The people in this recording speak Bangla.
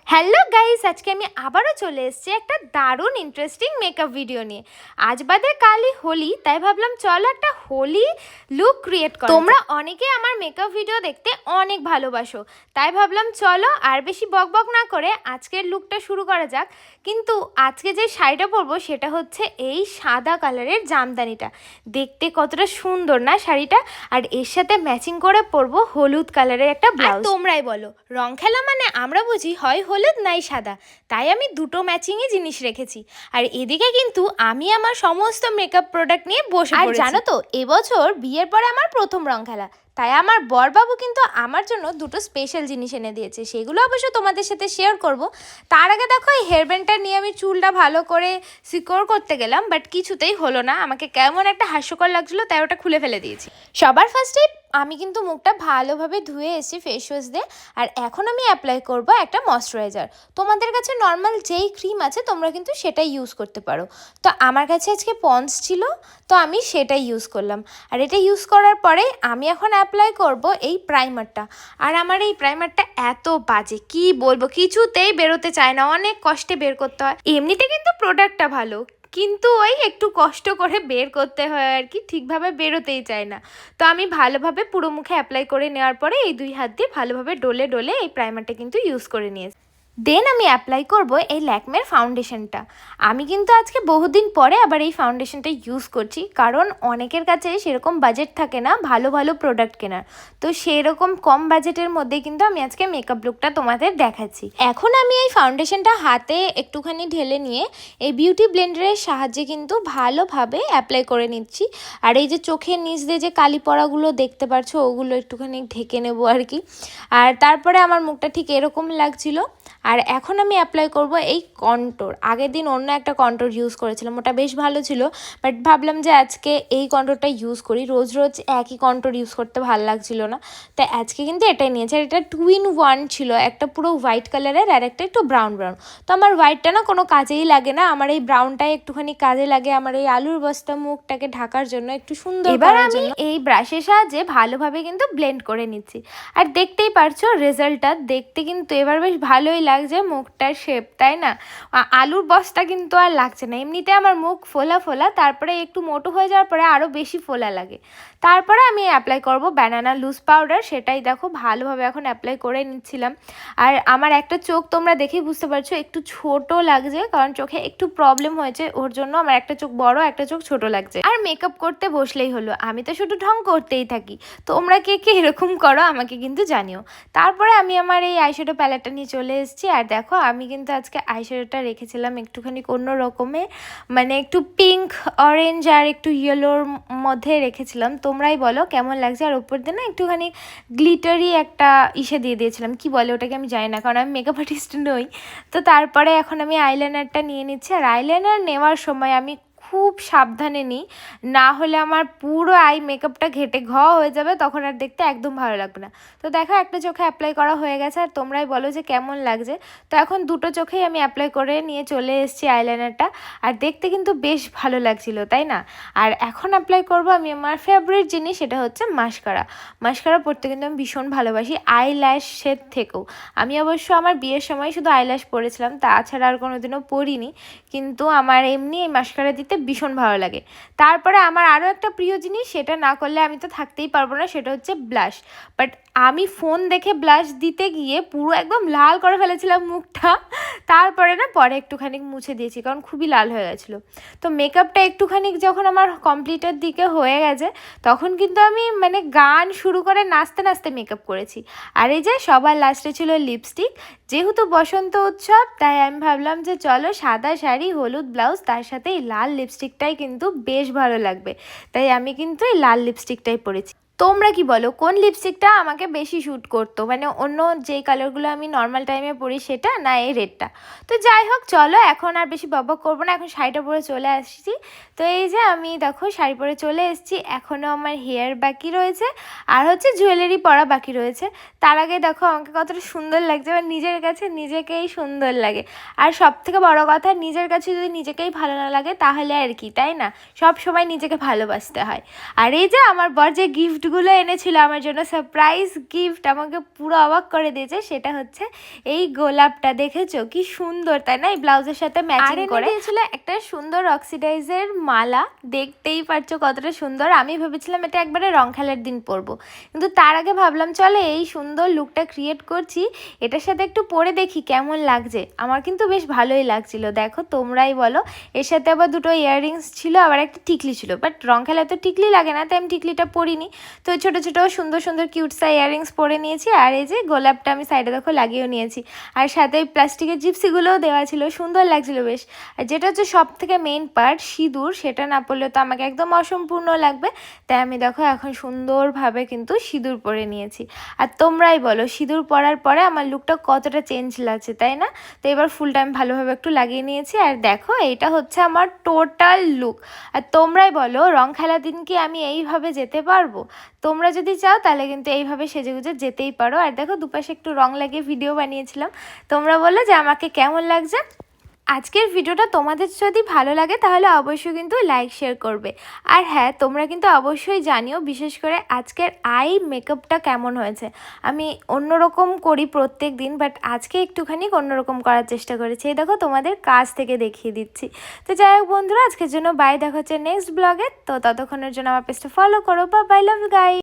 হ্যালো গাইস, আজকে আমি আবারও চলে এসেছি একটা দারুণ ইন্টারেস্টিং মেকআপ ভিডিও নিয়ে। আজ বাদে কালই হোলি, তাই ভাবলাম চলো একটা হোলি লুক ক্রিয়েট করা। তোমরা অনেকেই আমার মেকআপ ভিডিও দেখতে অনেক ভালোবাসো, তাই ভাবলাম চলো আর বেশি বকবক না করে আজকের লুকটা শুরু করা যাক। কিন্তু আজকে যে শাড়িটা পরবো সেটা হচ্ছে এই সাদা কালারের জামদানিটা। দেখতে কতটা সুন্দর না শাড়িটা, আর এর সাথে ম্যাচিং করে পরবো হলুদ কালারের একটা ব্লাউজ। তোমরাই বলো, রং খেলা মানে আমরা বুঝি হয় হলুদ নাই সাদা, তাই আমি দুটো ম্যাচিংয়ে জিনিস রেখেছি। আর এদিকে কিন্তু আমি আমার সমস্ত মেকআপ প্রোডাক্ট নিয়ে বসে পড়েছি। আর জানো তো, এবছর বিয়ের পরে আমার প্রথম রং খেলা, তাই আমার বরবাবু কিন্তু আমার জন্য দুটো স্পেশাল জিনিস এনে দিয়েছে, সেগুলো অবশ্য তোমাদের সাথে শেয়ার করব। তার আগে দেখো, এই হেয়ার ব্যান্ডটা নিয়ে আমি চুলটা ভালো করে সিকিউর করতে গেলাম, বাট কিছুতেই হলো না। আমাকে কেমন একটা হাস্যকর লাগছিলো, তাই ওটা খুলে ফেলে দিয়েছি। সবার ফার্স্টেই আমি কিন্তু মুখটা ভালোভাবে ধুয়ে এসেছি ফেস ওয়াশ দিয়ে, আর এখন আমি অ্যাপ্লাই করব একটা ময়শ্চারাইজার। তোমাদের কাছে নর্মাল যেই ক্রিম আছে তোমরা কিন্তু সেটাই ইউজ করতে পারো। তো আমার কাছে আজকে পন্স ছিল, তো আমি সেটাই ইউজ করলাম। আর এটা ইউজ করার পরে আমি এখন অ্যাপ্লাই করব এই প্রাইমারটা। আর আমার এই প্রাইমারটা এত বাজে, কি বলবো, কিছুতেই বেরোতে চায় না, অনেক কষ্টে বের করতে হয়। এমনিতে কিন্তু প্রোডাক্টটা ভালো, কিন্তু ওই একটু কষ্ট করে বের করতে হয় আর কি, ঠিকভাবে বেরোতেই চায় না। তো আমি ভালোভাবে পুরো মুখে অ্যাপ্লাই করে নেওয়ার পরে এই দুই হাত দিয়ে ভালোভাবে ডলে ডলে এই প্রাইমারটা কিন্তু ইউজ করে নিয়েছি। দেন আমি অ্যাপ্লাই করব এই ল্যাকমের ফাউন্ডেশনটা। আমি কিন্তু আজকে বহুদিন পরে আবার এই ফাউন্ডেশনটা ইউজ করছি, কারণ অনেকের কাছে সেরকম বাজেট থাকে না ভালো ভালো প্রোডাক্ট কেনার। তো সেরকম কম বাজেটের মধ্যে কিন্তু আমি আজকে মেকআপ লুকটা তোমাদের দেখাচ্ছি। এখন আমি এই ফাউন্ডেশনটা হাতে একটুখানি ঢেলে নিয়ে এই বিউটি ব্লেন্ডারের সাহায্যে কিন্তু ভালোভাবে অ্যাপ্লাই করে নিচ্ছি। আর এই যে চোখের নিচ দিয়ে যে কালি পড়াগুলো দেখতে পাচ্ছ, ওগুলো একটুখানি ঢেকে নেবো আর কি। আর তারপরে আমার মুখটা ঠিক এরকম লাগছিল। আর এখন আমি অ্যাপ্লাই করব এই কন্ট্রোর। আগের দিন অন্য একটা কন্ট্রোর ইউজ করেছিলাম, ওটা বেশ ভালো ছিল, বাট ভাবলাম যে আজকে এই কন্ট্রোরটা ইউজ করি। রোজ রোজ একই কন্ট্রোর ইউজ করতে ভালো লাগছিল না, তাই আজকে কিন্তু এটাই নিয়েছি। আর এটা 2-in-1 ছিল, একটা পুরো হোয়াইট কালারের আর একটা একটু ব্রাউন ব্রাউন। তো আমার হোয়াইটটা না কোনো কাজেই লাগে না, আমার এই ব্রাউনটাই একটুখানি কাজে লাগে, আমার এই আলুর বস্তা মুখটাকে ঢাকার জন্য, একটু সুন্দর। এবার আমি এই ব্রাশের সাহায্যে ভালোভাবে কিন্তু ব্লেন্ড করে নিচ্ছি। আর দেখতেই পারছো রেজাল্টটা, দেখতে কিন্তু এবার বেশ ভালোই লাগছে মুখটার শেপ, তাই না? আলুর বস্তা কিন্তু আর লাগছে না। এমনিতে আমার মুখ ফোলা ফোলা, তারপরে একটু মোটো হয়ে যাওয়ার পরে আরও বেশি ফোলা লাগে। তারপরে আমি অ্যাপ্লাই করব ব্যানানা লুজ পাউডার, সেটাই দেখো ভালোভাবে এখন অ্যাপ্লাই করে নিচ্ছিলাম। আর আমার একটা চোখ তোমরা দেখেই বুঝতে পারছো একটু ছোট লাগছে, কারণ চোখে একটু প্রবলেম হয়েছে, ওর জন্য আমার একটা চোখ বড় একটা চোখ ছোট লাগছে। আর মেকআপ করতে বসলেই হলো, আমি তো শুধু ঢং করতেই থাকি। তোমরা কে কে এরকম করো আমাকে কিন্তু জানিও। তারপরে আমি আমার এই আইশ্যাডো প্যালেটটা নিয়ে চলে এসেছি। আর দেখো, আমি কিন্তু আজকে আইশ্যাডোটা রেখেছিলাম একটুখানি অন্য রকমের, মানে একটু পিঙ্ক অরেঞ্জ আর একটু ইয়েলোর মধ্যে রেখেছিলাম। তোমরাই বলো কেমন লাগছে। আর ওপর দিয়ে না একটুখানি গ্লিটারি একটা ইসে দিয়ে দিয়েছিলাম, কি বলে ওটাকে আমি জানি না, কারণ আমি মেকআপ আর্টিস্ট নই। তো তারপরে এখন আমি আইলাইনারটা নিয়ে নিচ্ছি। আর আইলাইনার নেওয়ার সময় আমি খুব সাবধানে নিই, না হলে আমার পুরো আই মেকআপটা ঘেটে হয়ে যাবে, তখন আর দেখতে একদম ভালো লাগবে না। তো দেখো, একটা চোখে অ্যাপ্লাই করা হয়ে গেছে, আর তোমরাই বলো যে কেমন লাগছে। তো এখন দুটো চোখেই আমি অ্যাপ্লাই করে নিয়ে চলে এসেছি আইলাইনারটা, আর দেখতে কিন্তু বেশ ভালো লাগছিল, তাই না? আর এখন অ্যাপ্লাই করব আমি আমার ফেভারিট জিনিস, সেটা হচ্ছে মাস্কারা। মাস্কারা পরতে কিন্তু আমি ভীষণ ভালোবাসি, আইল্যাশের থেকেও। আমি অবশ্য আমার বিয়ের সময় শুধু আইল্যাশ পরেছিলাম, তাছাড়া আর কোনোদিনও পরিনি, কিন্তু আমার এমনি এই মাস্কারা দিতে ভীষণ ভালো লাগে। তারপরে আমার আরও একটা প্রিয় জিনিস, সেটা না করলে আমি তো থাকতেই পারবো না, সেটা হচ্ছে ব্লাশ। বাট আমি ফোন দেখে ব্লাশ দিতে গিয়ে পুরো একদম লাল করে ফেলেছিলাম মুখটা, তারপরে না পরে একটুখানি মুছে দিয়েছি, কারণ খুবই লাল হয়ে গেছিলো। তো মেকআপটা একটুখানি যখন আমার কমপ্লিটের দিকে হয়ে গেছে, তখন কিন্তু আমি মানে গান শুরু করে নাচতে নাচতে মেকআপ করেছি। আর এই যে সবার লাস্টে ছিল লিপস্টিক। যেহেতু বসন্ত উৎসব, তাই আমি ভাবলাম যে চলো সাদা শাড়ি হলুদ ব্লাউজ, তার সাথে এই লাল লিপস্টিকটাই কিন্তু বেশ ভালো লাগবে, তাই আমি কিন্তু এই লাল লিপস্টিকটাই পরেছি। তোমরা কি বলো, কোন লিপস্টিকটা আমাকে বেশি শ্যুট করতো, মানে অন্য যেই কালারগুলো আমি নর্মাল টাইমে পরি সেটা, না এই রেডটা? তো যাই হোক, চলো এখন আর বেশি বকবক করবো না, এখন শাড়িটা পরে চলে আসছি। তো এই যে আমি দেখো শাড়ি পরে চলে এসেছি, এখনও আমার হেয়ার বাকি রয়েছে, আর হচ্ছে জুয়েলারি পরা বাকি রয়েছে। তার আগে দেখো আমাকে কতটা সুন্দর লাগছে, আমার নিজের কাছে নিজেকেই সুন্দর লাগে। আর সব থেকে বড় কথা, নিজের কাছে যদি নিজেকেই ভালো না লাগে তাহলে আর কি, তাই না? সব সময় নিজেকে ভালোবাসতে হয়। আর এই যে আমার বর যে গিফটগুলো ফুলগুলো এনেছিল আমার জন্য সারপ্রাইজ গিফট, আমাকে পুরো অবাক করে দিয়েছে। সেটা হচ্ছে এই গোলাপটা, দেখেছো কি সুন্দর তাই না, এই ব্লাউজের সাথে ম্যাচিং করে দিয়েছিল একটা সুন্দর অক্সিডাইজের মালা, দেখতেই পারছো কতটা সুন্দর। আমি ভেবেছিলাম এটা একবারে রং খেলার দিন পরবো, কিন্তু তার আগে ভাবলাম চলে এই সুন্দর লুকটা ক্রিয়েট করছি, এটার সাথে একটু পরে দেখি কেমন লাগছে। আমার কিন্তু বেশ ভালোই লাগছিল, দেখো তোমরাই বলো। এর সাথে আবার দুটো ইয়াররিংস ছিল, আবার একটা টিকলি ছিল, বাট রং খেলায় তো টিকলি লাগে না, তাই আমি টিকলিটা পরিনি। তো ছোটো ছোটো সুন্দর সুন্দর কিউটসা ইয়াররিংস পরে নিয়েছি, আর এই যে গোলাপটা আমি সাইডে দেখো লাগিয়েও নিয়েছি, আর সাথে ওই প্লাস্টিকের জিপসিগুলোও দেওয়া ছিল, সুন্দর লাগছিল বেশ। আর যেটা হচ্ছে সব থেকে মেইন পার্ট সিঁদুর, সেটা না পরলে তো আমাকে একদম অসম্পূর্ণ লাগবে, তাই আমি দেখো এখন সুন্দরভাবে কিন্তু সিঁদুর পরে নিয়েছি। আর তোমরাই বলো সিঁদুর পরার পরে আমার লুকটা কতটা চেঞ্জ লাগছে তাই না। তো এবার ফুলটা আমি ভালোভাবে একটু লাগিয়ে নিয়েছি, আর দেখো এইটা হচ্ছে আমার টোটাল লুক। আর তোমরাই বলো রং খেলার দিন কি আমি এইভাবে যেতে পারবো? তোমরা যদি চাও তাহলে কিন্তু এইভাবে সেজেগুজে যেতেই পারো। আর দেখো দুপাশে একটু রং লাগিয়ে ভিডিও বানিয়েছিলাম, তোমরা বলো যে আমাকে কেমন লাগছে। আজকের ভিডিওটা তোমাদের যদি ভালো লাগে তাহলে অবশ্যই কিন্তু লাইক শেয়ার করবে। আর হ্যাঁ, তোমরা কিন্তু অবশ্যই জানিও বিশেষ করে আজকের আই মেকআপটা কেমন হয়েছে। আমি অন্যরকম করি প্রত্যেক দিন, বাট আজকে একটুখানি অন্যরকম করার চেষ্টা করেছি। এই দেখো তোমাদের কাছ থেকে দেখিয়ে দিচ্ছি। তো যাই হোক বন্ধুরা, আজকের জন্য বাই, দেখা হচ্ছে নেক্সট ব্লগে। তো ততক্ষণের জন্য আমার পেজটা ফলো করো, বা বাই, লাভ ইউ গাইস।